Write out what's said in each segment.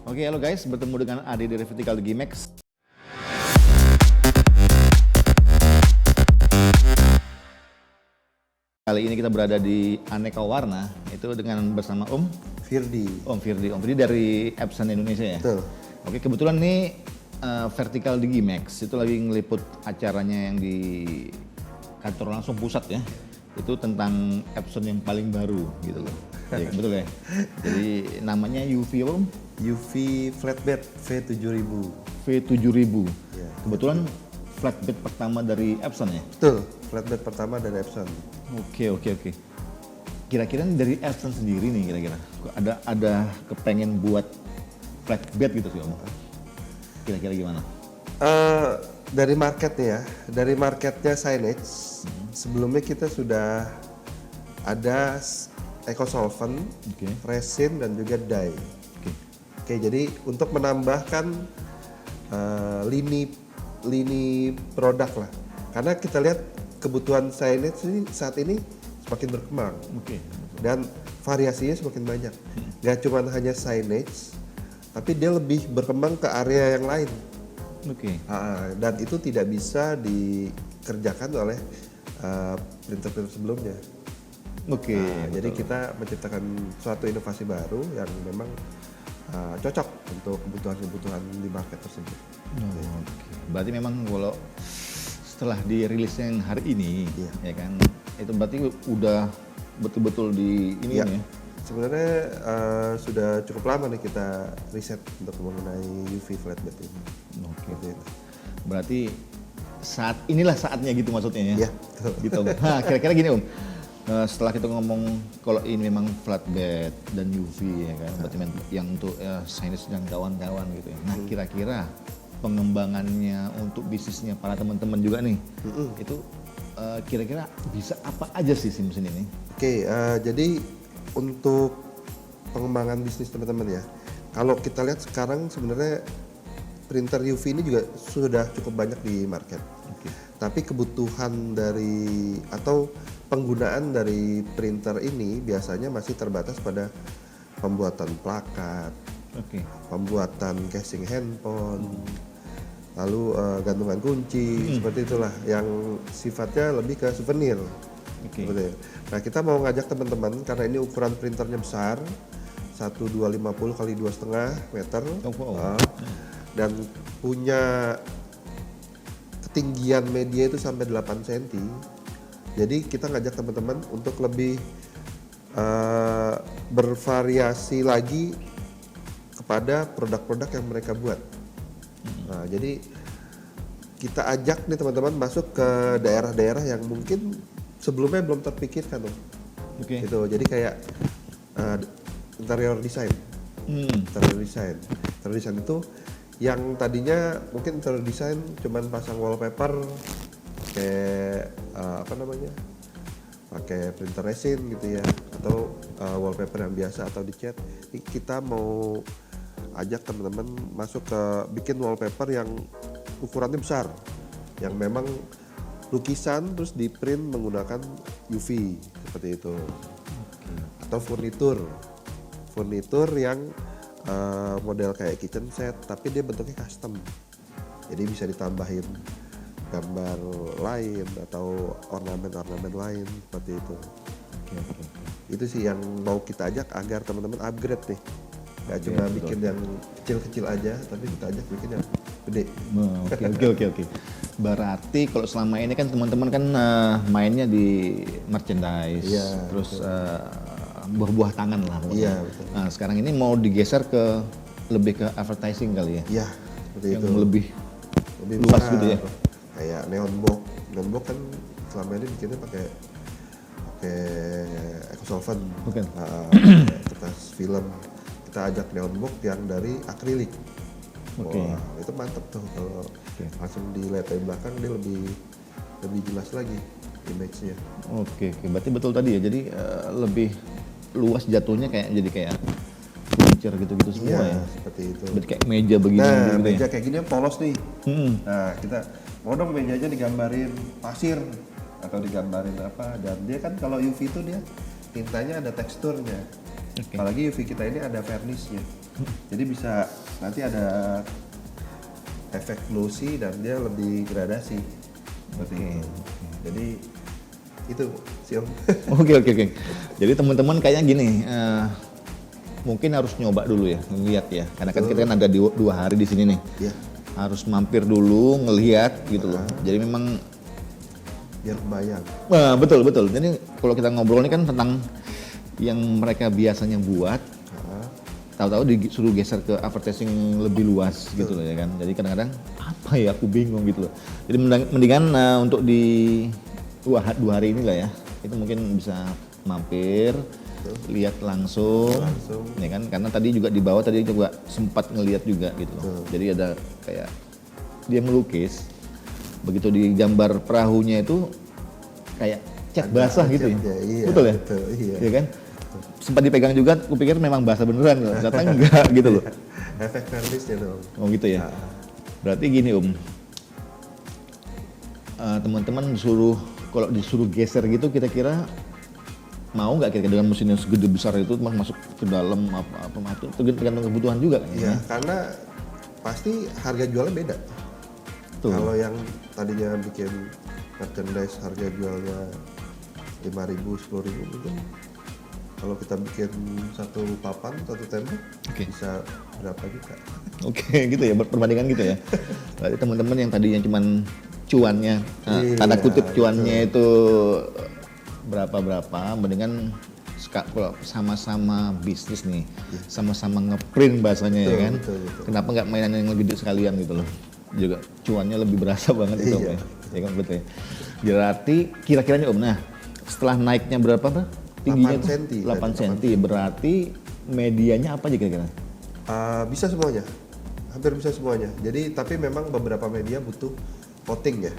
Oke, halo guys, bertemu dengan Ade dari Vertical Gimex. Kali ini kita berada di Aneka Warna, itu dengan bersama Om Firdi dari Epson Indonesia ya? Betul. Oke, kebetulan nih Vertical di Gimex itu lagi ngeliput acaranya yang di kantor langsung pusat ya. Itu tentang Epson yang paling baru gitu loh. Ya, betul ya? Jadi namanya UV apa Om? UV Flatbed V7000. V7000. Ya. Kebetulan flatbed pertama dari Epson ya? Betul, flatbed pertama dari Epson. Oke. Kira-kira dari Epson sendiri nih kira-kira ada kepengen buat flatbed gitu sih Om? Kira-kira gimana? Dari marketnya ya, dari marketnya signage, sebelumnya kita sudah ada eco-solvent, resin dan juga dye. Oke, jadi untuk menambahkan lini produk lah, karena kita lihat kebutuhan signage ini saat ini semakin berkembang dan variasinya semakin banyak. Gak cuma hanya signage, tapi dia lebih berkembang ke area yang lain. Dan itu tidak bisa dikerjakan oleh printer-printer sebelumnya. Jadi kita menciptakan suatu inovasi baru yang memang cocok untuk kebutuhan-kebutuhan di market tersebut. Berarti memang kalau setelah dirilisnya yang hari ini, ya kan, itu berarti udah betul-betul di ini ya? Sebenarnya sudah cukup lama nih kita riset untuk mengenai UV flatbed ini. Berarti inilah saatnya gitu maksudnya ya? Iya. Gitu Om. Kira-kira gini Om, setelah kita ngomong kalau ini memang flatbed dan UV ya kan, berarti yang untuk signage dan kawan-kawan gitu ya. Nah kira-kira pengembangannya untuk bisnisnya para teman-teman juga nih, itu kira-kira bisa apa aja sih si mesin ini? Jadi untuk pengembangan bisnis teman-teman ya, kalau kita lihat sekarang sebenarnya printer UV ini juga sudah cukup banyak di market. Tapi kebutuhan dari atau penggunaan dari printer ini biasanya masih terbatas pada pembuatan plakat, pembuatan casing handphone, lalu gantungan kunci, seperti itulah yang sifatnya lebih ke souvenir. Nah kita mau ngajak teman-teman karena ini ukuran printernya besar, 1250 kali 2,5 meter, dan punya ketinggian media itu sampai 8 cm. Jadi kita ngajak teman-teman untuk lebih bervariasi lagi kepada produk-produk yang mereka buat. Nah, jadi kita ajak nih teman-teman masuk ke daerah-daerah yang mungkin sebelumnya belum terpikirkan loh. Gitu. Jadi kayak interior design. Interior design itu yang tadinya mungkin interior design cuman pasang wallpaper pakai pakai printer resin gitu ya, atau wallpaper yang biasa atau dicat. Kita mau ajak teman-teman masuk ke bikin wallpaper yang ukurannya besar, yang memang lukisan terus di print menggunakan UV seperti itu. Atau furnitur yang model kayak kitchen set tapi dia bentuknya custom, jadi bisa ditambahin gambar lain atau ornamen lain seperti itu. Itu sih yang mau kita ajak agar teman-teman upgrade nih, gak cuma bikin yang kecil-kecil aja, tapi kita ajak bikin yang gede. Oke. Berarti kalau selama ini kan teman-teman kan mainnya di merchandise, terus buah-buah tangan lah. Betul. Nah sekarang ini mau digeser ke lebih ke advertising kali ya? Iya, seperti yang itu. lebih luas besar, gitu ya? Kayak neon box kan selama ini bikinnya pakai eco-solvent, kertas film. Kita ajak neon box yang dari akrilik. Wah, itu mantep tuh kalau langsung dilihat dari belakang dia lebih jelas lagi image-nya. Berarti betul tadi ya, jadi lebih luas jatuhnya jadi kayak furniture gitu-gitu semua ya? Seperti itu. Berarti kayak meja begini Nah, gitu meja ya? kayak gini yang polos nih. Nah, kita mau dong mejanya digambarin pasir atau digambarin apa, dan dia kan kalau UV itu dia tintanya ada teksturnya. Oke. Apalagi UV kita ini ada varnishnya. Jadi bisa nanti ada efek glossy dan dia lebih gradasi. Seperti Oke. itu. Jadi itu sih Om. Oke. Jadi teman-teman kayaknya gini, mungkin harus nyoba dulu ya, ngeliat ya. Karena kan kita kan ada 2 hari di sini nih. Iya. Harus mampir dulu, ngelihat gitu loh. Jadi memang Biar kebayang. betul. Jadi kalau kita ngobrol ini kan tentang yang mereka biasanya buat, Nah, tahu-tahu disuruh geser ke advertising lebih luas gitu loh ya kan. Jadi kadang-kadang apa ya, aku bingung gitu loh. Jadi mendingan untuk di 2 hari ini lah ya, itu mungkin bisa mampir, lihat langsung, ya kan. Karena tadi juga di bawah tadi juga sempat ngelihat juga gitu loh. Jadi ada kayak dia melukis, begitu digambar perahunya itu kayak cat basah gitu ya. Iya, Betul ya? betul, iya. Iya kan? Sempat dipegang juga, aku pikir memang basah beneran loh. Ternyata enggak gitu loh. Efek varnishnya dong. Oh gitu ya. Berarti gini teman-teman kalau disuruh geser gitu kira-kira mau nggak kira-kira dengan mesin yang segede besar itu masuk ke dalam apa itu tergantung kebutuhan juga kan Iya, ya. karena pasti harga jualnya beda. Tuh. Kalau yang tadinya bikin merchandise harga jualnya 5.000, 10.000 mungkin kalau kita bikin satu papan, satu tembok Oke. bisa berapa juta. Oke gitu ya, perbandingan gitu ya. Berarti teman-teman yang tadinya cuman cuannya, tanda kutip cuannya itu berapa, mendingan kalau sama-sama bisnis nih, sama-sama ngeprint bahasanya ya kan. betul. Kenapa nggak mainan yang lebih gede sekalian gitu loh? Juga cuannya lebih berasa banget itu Iya. Om, ya. Ya kan betul ya. Berarti kira-kiranya Om, nah setelah naiknya berapa tuh? Tingginya 8 tuh? senti. 8 cm. Berarti medianya apa aja kira-kira? Bisa semuanya, hampir bisa semuanya. Jadi tapi memang beberapa media butuh coating ya,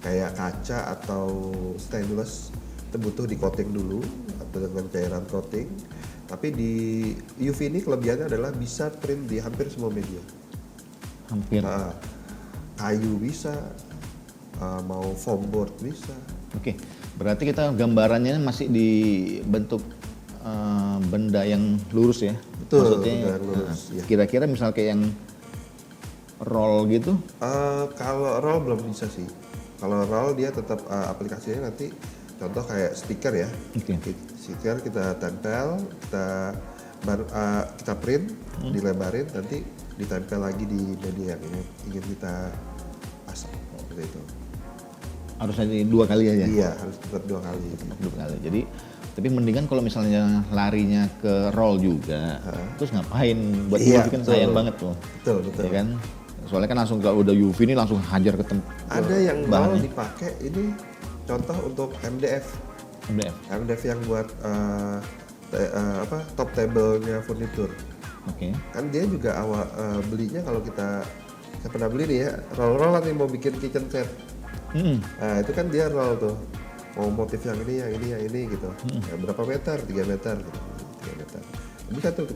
kayak kaca atau stainless itu butuh di coating dulu atau dengan cairan coating. Tapi di UV ini kelebihannya adalah bisa print di hampir semua media. Hampir. Kayu bisa, mau foam board bisa. Oke, berarti kita gambarannya masih di bentuk benda yang lurus ya? Betul, Maksudnya benda yang lurus, ya. kira-kira misal kayak yang roll gitu? Kalau roll belum bisa sih. Kalau roll dia tetap aplikasinya nanti contoh kayak stiker ya. Oke. Stiker kita tempel, kita print, dilebarin, nanti ditempel lagi di media yang ingin kita pasang seperti itu. Harus ada 2 kali aja? Iya, harus tetap 2 kali. 2 kali. Jadi, tapi mendingan kalau misalnya larinya ke roll juga, terus ngapain? Buat Iya, UV kan betul. sayang banget tuh. Betul. Ya kan? Soalnya kan langsung kalau udah UV ini langsung hajar ke Ada yang roll bahannya. dipakai ini contoh untuk MDF. MDF. MDF yang buat top table-nya furnitur. Oke. Kan dia juga awal belinya kalau saya pernah beli nih ya, roll-rollan nih mau bikin kitchen set. Nah itu kan dia roll tuh, mau motif yang ini gitu. Ya, berapa meter? 3 meter gitu. 3 meter. Bisa tuh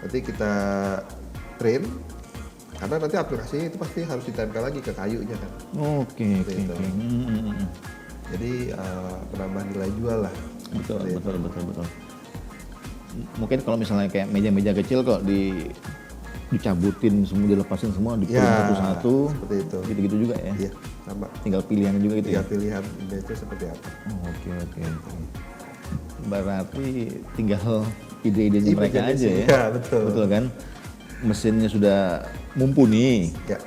nanti kita print, karena nanti aplikasinya itu pasti harus ditempel lagi ke kayunya kan. Oke. Seperti itu. Jadi penambah nilai jual lah. Betul. Mungkin kalau misalnya kayak meja-meja kecil kok dicabutin semua, dilepasin semua, diprint satu-satu, seperti itu. gitu-gitu juga ya. Iya, sama. Tinggal pilihannya juga gitu Tiga ya. pilihan itu seperti apa? Oke. Berarti tinggal ide-idenya mereka aja ya. Iya, betul. Betul kan? Mesinnya sudah mumpuni, Ya,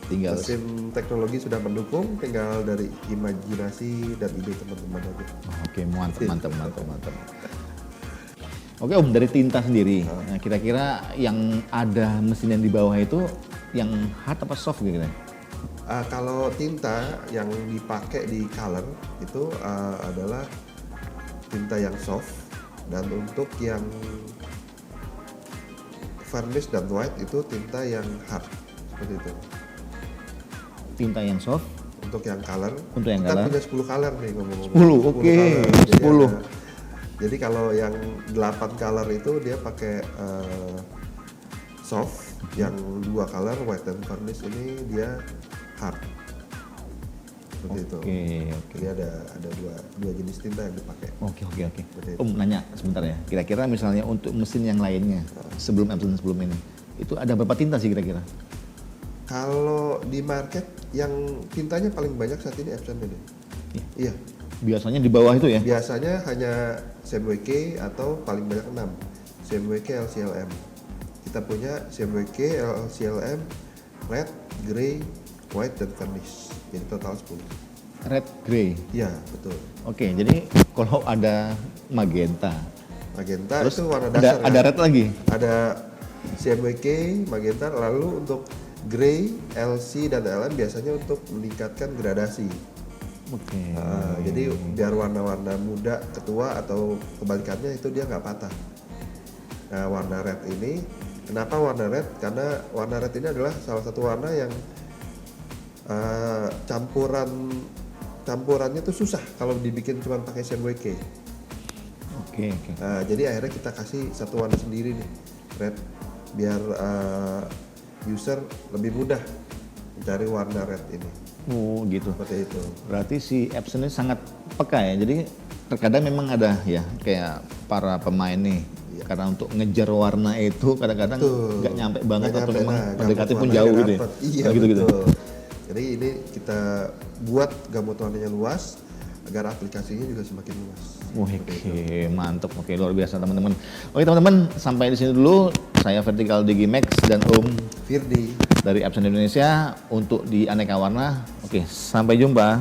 tinggal. mesin teknologi sudah mendukung, tinggal dari imajinasi dan ide teman-teman aja. Oke, mantap. Oke Om, dari tinta sendiri, nah, kira-kira yang ada mesin yang di bawah itu yang hard apa soft kira-kira? Kalau tinta yang dipakai di color itu adalah tinta yang soft, dan untuk yang varnish dan white itu tinta yang hard, seperti itu. Tinta yang soft, Untuk yang color, Untuk yang kita color? punya 10 color nih ngomong-ngomong. 10, oke, color. 10. Jadi kalau yang 8 color itu dia pakai soft, yang 2 color white dan varnish ini dia hard. seperti itu. Oke. Jadi ada dua jenis tinta yang dipakai. Oke. Seperti itu. Om nanya sebentar ya. Kira-kira misalnya untuk mesin yang lainnya sebelum Epson sebelum ini, itu ada berapa tinta sih kira-kira? Kalau di market yang tintanya paling banyak saat ini Epson ini. Iya. Biasanya di bawah itu ya? Biasanya hanya CMYK atau paling banyak 6. CMYK LCLM. Kita punya CMYK LCLM, red, grey, white dan varnish. Jadi total 10. Red, grey. Iya, betul. Oke, jadi kalau ada magenta, Magenta terus itu warna ada dasar. kan? red lagi. Ada CMYK, magenta, lalu untuk grey, LC dan LM biasanya untuk meningkatkan gradasi. Oke. Jadi biar warna-warna muda ketua atau kebalikannya itu dia nggak patah. Nah, warna red ini, kenapa warna red? Karena warna red ini adalah salah satu warna yang campurannya tuh susah kalau dibikin cuma pakai CMYK. Oke. Nah, jadi akhirnya kita kasih satu warna sendiri nih, red, biar user lebih mudah mencari warna red ini. Oh gitu. Seperti itu. Berarti si Epson ini sangat peka ya. Jadi terkadang memang ada ya kayak para pemain nih. Karena untuk ngejar warna itu kadang-kadang nggak nyampe banget atau memang mendekati pun jauh gitu ya. Iya, gitu. Jadi ini kita buat gamut warnanya luas agar aplikasinya juga semakin luas. Oke, mantap. Oke, luar biasa teman-teman. Oke teman-teman, sampai di sini dulu. Saya Vertical Digimax dan Om Firdi dari Epson Indonesia untuk di aneka warna. Oke, sampai jumpa.